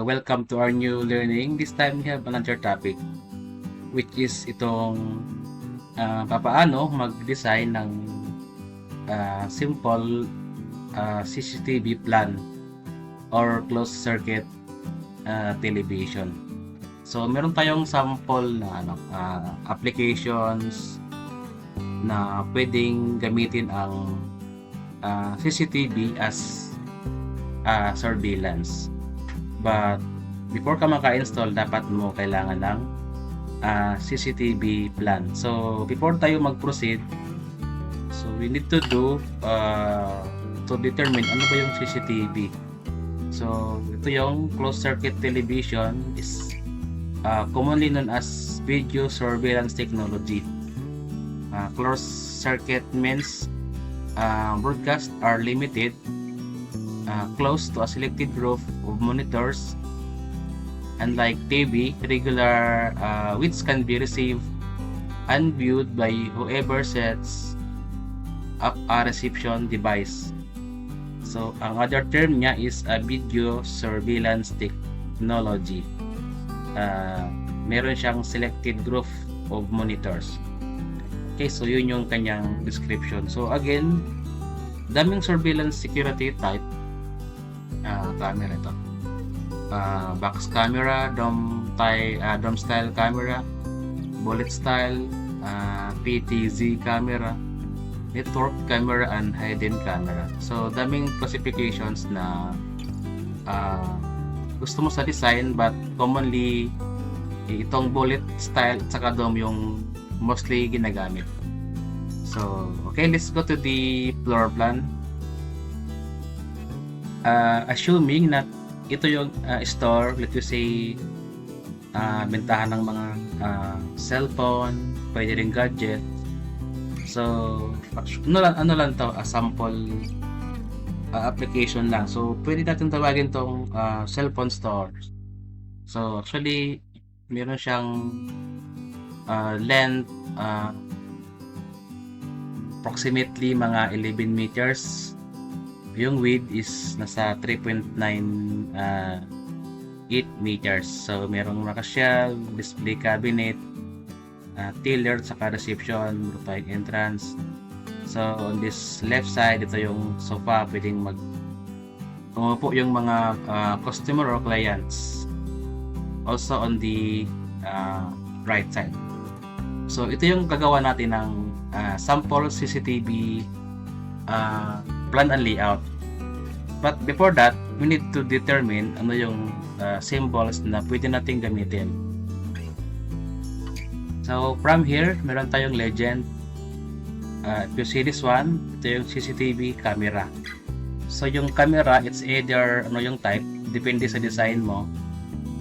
welcome to our new learning. This time we have another topic which is itong papaano mag-design ng simple CCTV plan or closed circuit television. So meron tayong sample na applications na pwedeng gamitin ang CCTV as surveillance. But before ka maka-install, dapat mo kailangan ng CCTV plan. So before tayo mag-proceed, so we need to do to determine ano ba yung CCTV. So ito yung closed circuit television is commonly known as video surveillance technology. Closed circuit means broadcasts are limited close to a selected group of monitors. Unlike TV, regular which can be received and viewed by whoever sets up a reception device. So, ang other term niya is a video surveillance technology. Meron siyang selected group of monitors. Okay, so yun yung kanyang description. So again, daming surveillance security type. Camera ito. Box camera, dome style camera, bullet style, PTZ camera, network camera, and hidden camera. So daming classifications na gusto mo sa design, but commonly itong bullet style at saka dome yung mostly ginagamit. So okay, let's go to the floor plan. Assuming na ito yung store, let us say bentahan ng mga cellphone, pwede rin gadget. So ano lang to, sample application lang. So pwede natin tawagin tong cellphone store. So actually meron siyang length approximately mga 11 meters. Yung width is nasa 3.98 meters. So merong nakashelf, display cabinet, tiller, saka reception, rotating entrance. So on this left side, ito yung sofa, pwedeng umupo yung mga customer or clients. Also on the right side. So ito yung gagawa natin ng sample CCTV plan and layout. But before that, we need to determine ano yung symbols na pwede natin gamitin. So from here, meron tayong legend. If you see this one, ito yung CCTV camera. So yung camera, it's either ano yung type, depende sa design mo.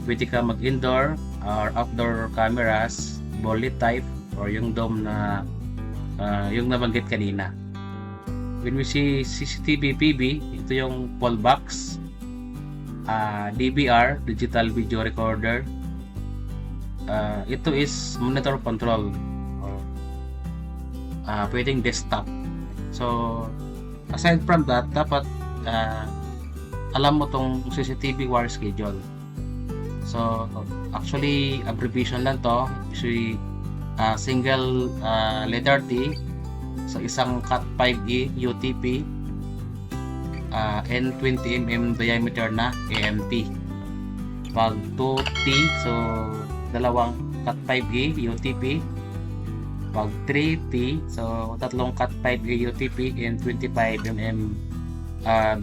Pwede ka mag-indoor or outdoor cameras, bullet type, or yung dome na yung nabanggit kanina. When we see CCTV PB, ito yung pole box, DVR, digital video recorder. Ito is monitor control, or pwedeng desktop. So aside from that, dapat alam mo tong CCTV wire schedule. So actually abbreviation lang to, usually single letter T. So isang cut 5E UTP and 20mm diameter na AMT. Pag 2T, so dalawang cut 5E UTP. Pag 3T, so tatlong cut 5E UTP and 25mm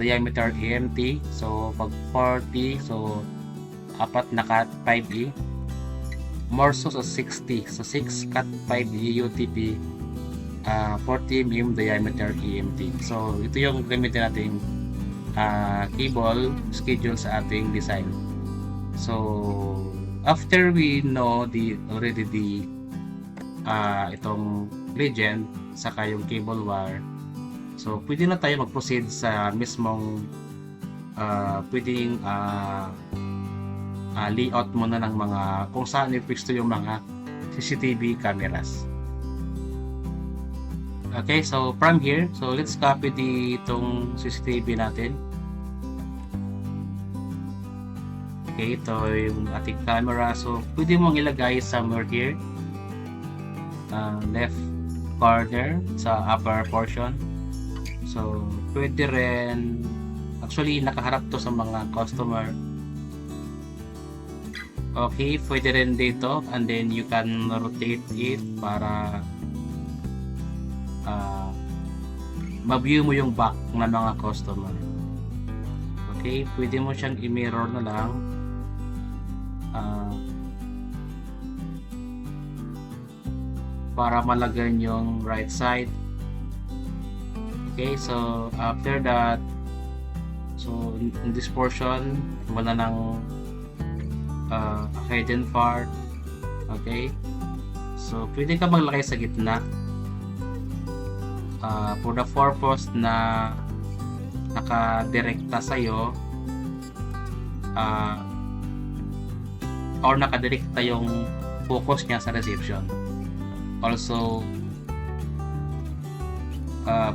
diameter AMT. So pag 4T, so apat na cut 5E. More so 60, so 6 cut 5E UTP, 40mm diameter EMT. So ito yung gamitin nating cable schedule sa ating design. So after we know already the itong legend saka yung cable wire, so pwede na tayo mag-proceed sa mismong pwedeng layout muna ng mga kung saan i-fix yung mga CCTV cameras. Okay, so from here, so let's copy itong CCTV natin. Okay, ito yung ating camera. So, pwede mong ilagay somewhere here. Left corner sa upper portion. So, pwede rin, actually, nakaharap to sa mga customer. Okay, pwede rin dito, and then you can rotate it para ma-view mo yung back ng mga customer. Okay, pwede mo siyang i-mirror na lang. Para malagyan yung right side. Okay, so after that, so in this portion, wala nang hidden part. Okay, so pwede ka maglagay sa gitna for the purpose na nakadirekta sa'yo or nakadirekta yung focus niya sa reception. Also,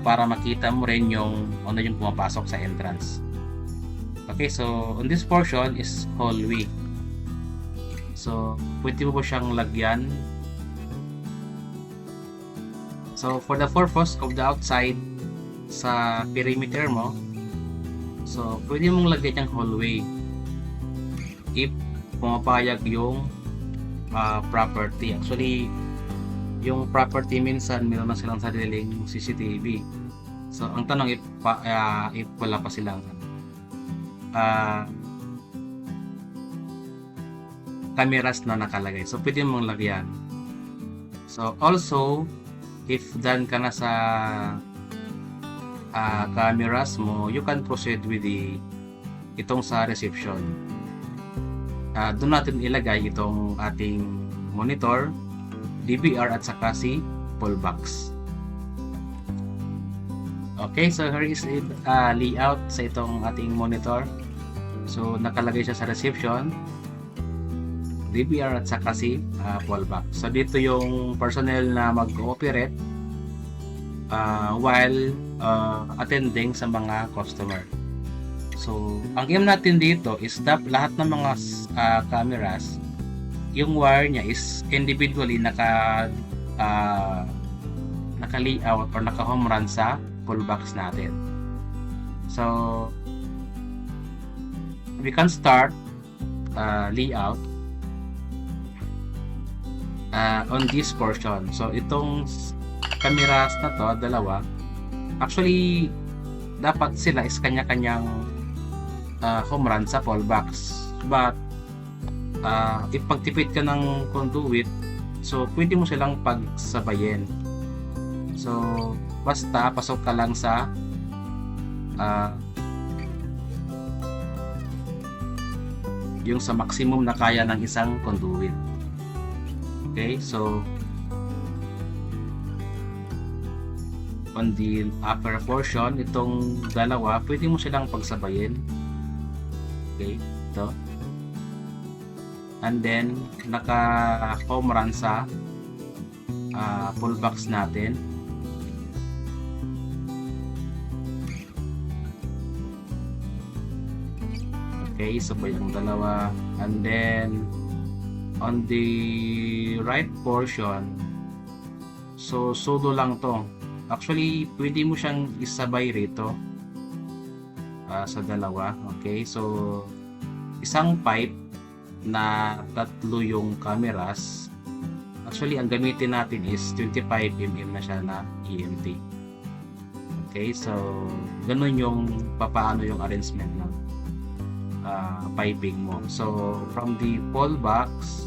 para makita mo rin yung ano yung pumapasok sa entrance. Okay, so on this portion is hallway. So, pwede mo ba siyang lagyan? So, for the purpose of the outside sa perimeter mo, so, pwede mong lagyan yung hallway if pumapayag yung property. Actually, yung property minsan meron na silang sariling CCTV. So, ang tanong if wala pa silang cameras na nakalagay. So, pwede mong lagyan. So, also, if done ka na sa cameras mo, you can proceed with itong sa reception. Doon natin ilagay itong ating monitor, DVR at saka si pull box. Okay, so here is it layout sa itong ating monitor. So, nakalagay siya sa reception, DVR at saka si pull box. So, dito yung personnel na mag-ooperate while attending sa mga customer. So, ang aim natin dito is lahat ng mga cameras, yung wire niya is individually naka-layout or naka-home run sa pull box natin. So, we can start layout on this portion. So, itong cameras na to, dalawa, actually, dapat sila is kanya-kanyang home run sa pull box. But, if pagtipid ka ng conduit, so, pwede mo silang pagsabayin. So, basta, pasok ka lang sa yung sa maximum na kaya ng isang conduit. Okay, so on the upper portion, itong dalawa, pwede mo silang pagsabayin. Okay, ito. And then, naka-home run sa pull box natin. Okay, sabay ang dalawa. And then, on the right portion, so solo lang to. Actually, pwede mo siyang isabay rito sa dalawa. Okay, so isang pipe na tatlo yung cameras. Actually, ang gamitin natin is 25mm na siya na EMT. Okay, so ganun yung papaano yung arrangement ng piping mo. So, from the pull box,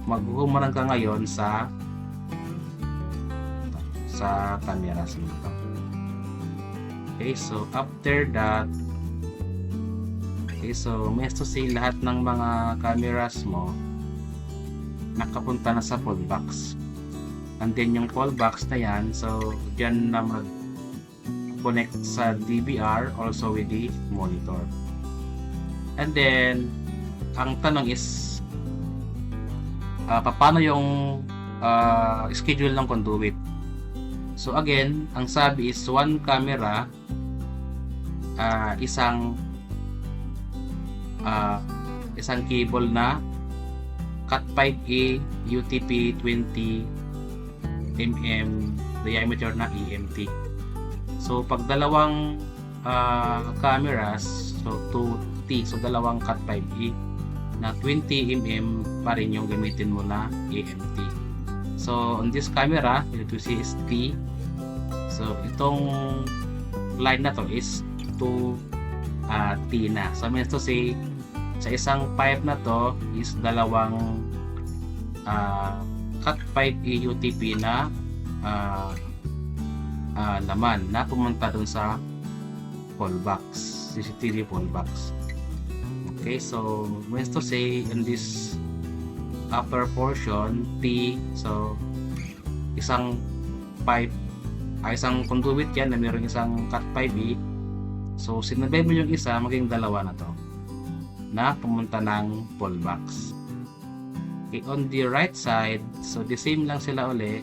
maghuhumaran ka ngayon sa cameras mo. Okay, so after that, okay, so means to say lahat ng mga cameras mo nakapunta na sa pull box. And then yung pull box na yan, so dyan na mag-connect sa DVR also with the monitor. And then, ang tanong is, paano yung schedule ng conduit? So again, ang sabi is one camera, isang isang cable na Cat5e UTP 20 mm diameter na EMT. So pag dalawang cameras, so 2T, so dalawang Cat5e na 20 mm pa rin yung gamitin mo na EMT. So on this camera, you to see is T. So itong line na to is 2T na. So means to say, sa isang pipe na to is dalawang Cat5e UTP na laman na pumunta dun sa fallbox, CCTV fallbox. Okay, so means to say in this upper portion T, so isang pipe isang conduit yan na mayroong isang Cat5e. So sinabay mo yung isa, maging dalawa na to na pumunta ng fallbox. Okay, on the right side, so the same lang sila uli,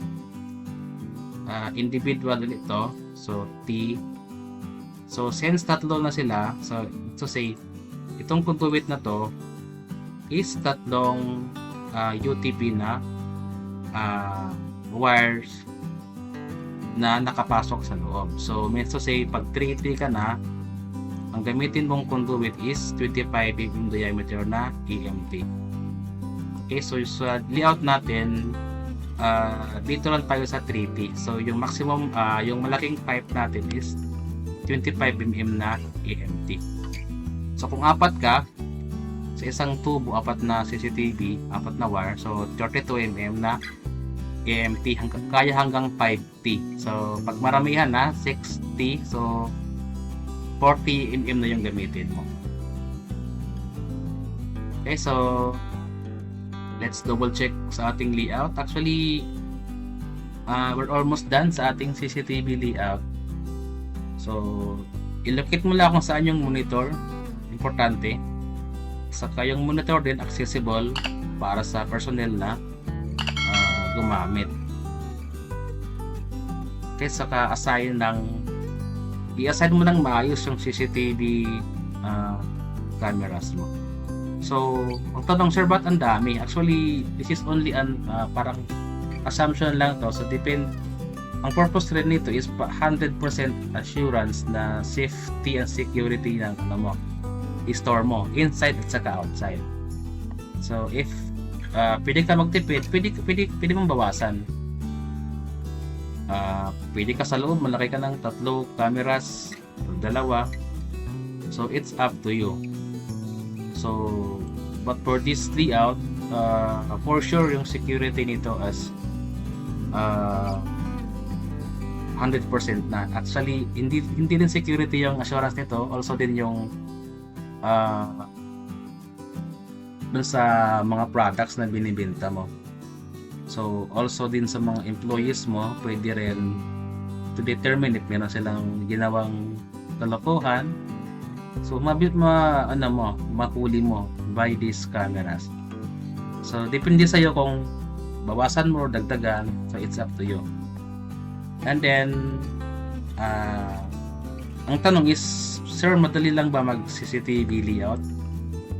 individual ulit to, so T. So since tatlo na sila, so to say itong conduit na to is tatlong UTP na wires na nakapasok sa loob. So means to say, pag 3-3 ka na, ang gamitin mong conduit is 25 mm diameter na EMT. Okay, so sa layout natin, dito lang tayo sa 3T. So yung maximum, yung malaking pipe natin is 25 mm na EMT. So kung apat ka, sa isang tubo, apat na CCTV, apat na wire, so 32 mm na EMT, kaya hanggang 5T. So pag maramihan na 6T, so 40 mm na yung gamitin mo. Okay, so let's double check sa ating layout. Actually, we're almost done sa ating CCTV layout. So ilocate mo lang kung saan yung monitor, importante. Saka yung monitor din accessible para sa personnel na gumamit. Okay, saka i-assign mo ng maayos yung CCTV cameras mo. So, ang tanong, sir, ba't ang dami? Actually, this is only parang assumption lang to. So, ang purpose rin nito is 100% assurance na safety and security ng i-store mo inside at saka outside. So, if pwede ka magtipid, pwede mong bawasan. Pwede ka sa loob, malaki ka ng 3 cameras, 2. So it's up to you. So but for this layout, for sure yung security nito as 100% na. Actually, hindi din security yung assurance nito, also din yung dun sa mga products na binibenta mo. So also din sa mga employees mo, pwede rin to determine if meron silang ginawang kalokohan. So mahuli mo by these cameras. So depende sa iyo kung bawasan mo o dagdagan, so it's up to you. And then ang tanong is, sir, madali lang ba mag CCTV layout?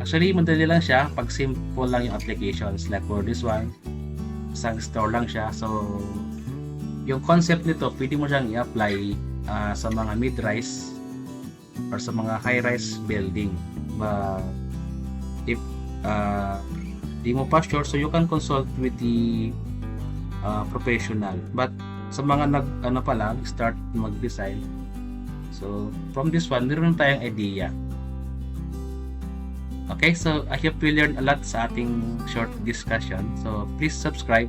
Actually, madali lang siya pag simple lang yung applications. Like for this one, isang store lang siya. So yung concept nito, pwede mo siyang i-apply sa mga mid-rise or sa mga high-rise building. But if di mo pa sure, so you can consult with the professional. But sa mga pa lang, start mag-design, so from this one, meron tayong idea. Okay, so I hope you learned a lot sa ating short discussion. So please subscribe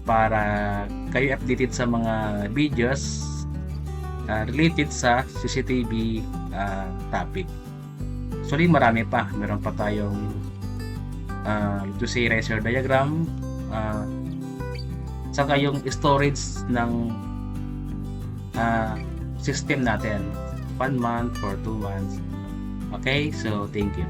para kayo updated sa mga videos related sa CCTV topic. Actually, marami pa. Meron pa tayong to say racer diagram, saka yung storage ng system natin, 1 month or 2 months. Okay, so thank you.